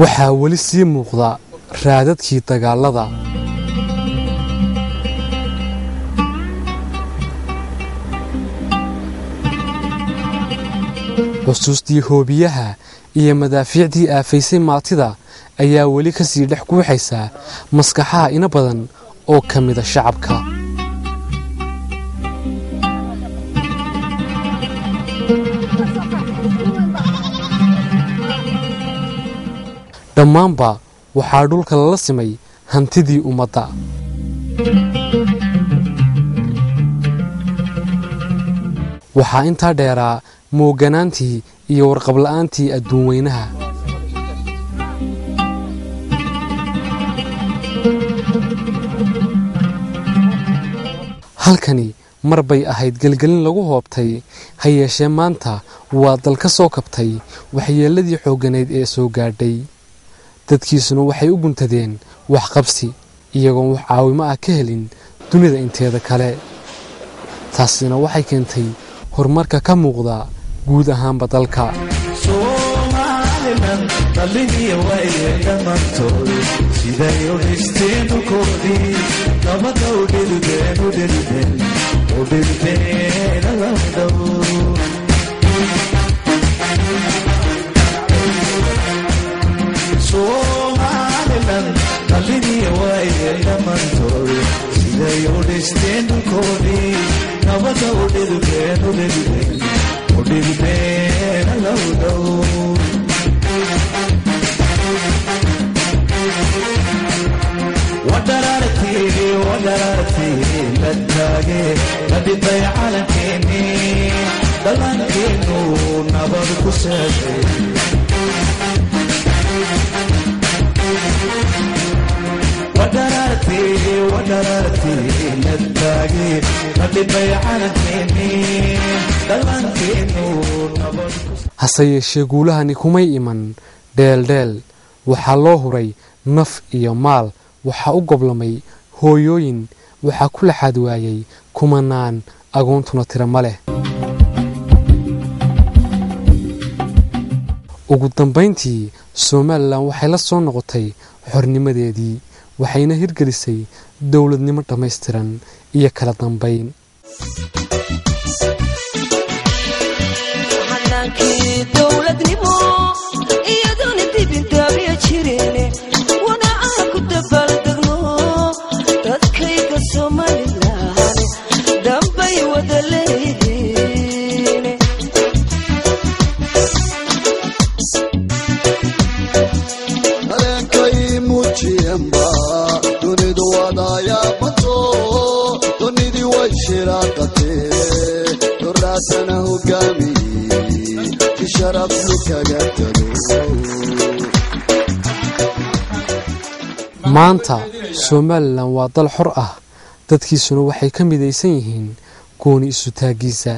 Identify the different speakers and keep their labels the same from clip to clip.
Speaker 1: waxaa weli sii muuqda raadadkii dagaalada xusuustii hoobiyaha iyo madaafiicdii aafaysay maatida ayaa weli ka sii dhex guuxaysa maskaxaha ina badan oo ka mida shacabka dhammaanba waxaa dhulka lala simay hantidii ummadda waxaa intaa dheeraa mooganaantii iyo warqabla'aantii adduun weynaha halkani mar bay ahayd gelgelin lagu hoobtay ha yeeshee maanta waa dal ka soo kabtay waxyeelladii xoogganayd ee soo gaadhay dadkiisuna waxay u guntadeen waxqabsi iyagoon wax caawimo ah ka helin dunida inteeda kale taasina waxay keentay horumarka ka muuqda guud ahaanba dalka hase yeeshee guulahani kumay iman dheeldheel waxaa loo huray naf iyo maal waxaa u goblamay hooyooyin waxaa ku laxaad waayay kumanaan agoontuna tira ma leh ugu dambayntii somalilan waxay la soo noqotay xornimadeedii waxayna hirgelisay dowladnimo dhammaystiran iyo kala dambayn maanta somalilan waa dal xor ah dadkiisuna waxay ka midaysan yihiin gooni isu taagiisa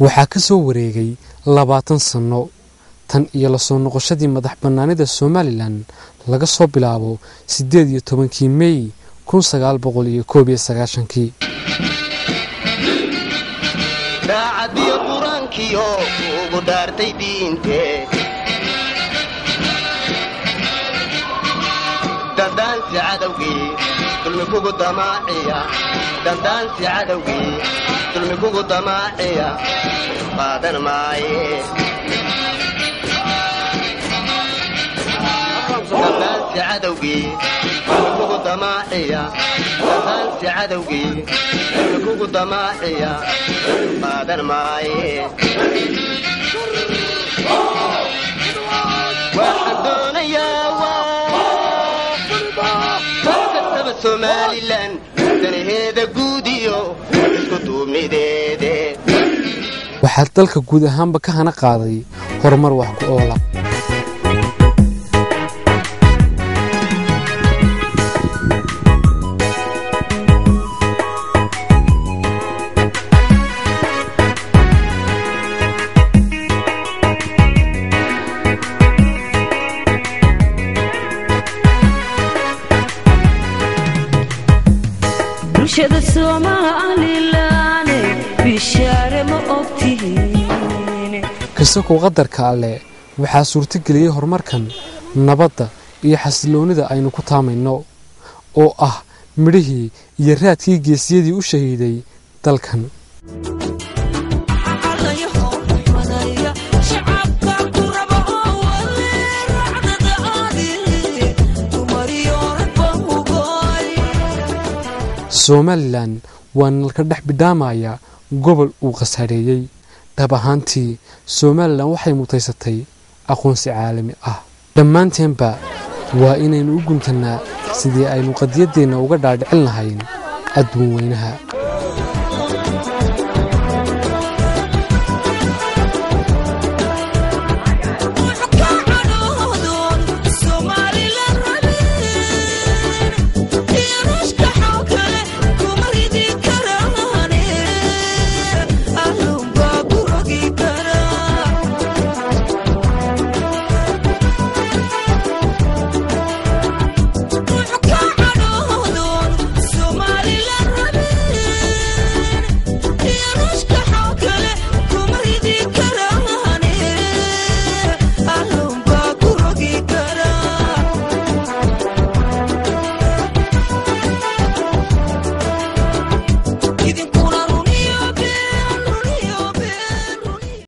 Speaker 1: waxaa ka soo wareegay 20 sano tan iyo la soo noqoshadii madax bannaanida Somaliland laga soo bilaabo 18 May 1991
Speaker 2: daacadiyo quraankiyo ugu dhaartay diinte dandaanti cadawgii dulmi kugu damaaciya dandaanti cadawgii dulmi kugu damaaciya qaadan maaye dandaanti cadawgii damaaciya dadaansi cadowgii dulmi kugu damaaciya qaadan maaye waxaan doonayaa kastaba somalilan danaheeda guud iyo isku duumideede
Speaker 1: waxaa dalka guud ahaanba ka hana qaaday horumar wax ku oola
Speaker 3: bulshada Soomaaliland bishaare ma ogtihiin
Speaker 1: kasoo qadarka alle waxaa suurto geliyay horumarkan nabadda iyo xasiloonida aynu ku taamayno oo ah midhihii iyo raadkii geesiyadii u shahiiday dalkan Somaliland waa nalka dhex bidhaamaya gobol uu qasaareeyay dhab ahaantii Somaliland waxay mutaysatay aqoonsi caalami ah dhammaanteenba waa inaynu u guntanaa sidii aynu qadiyadeena uga dhaadhicin lahayn adduun weynaha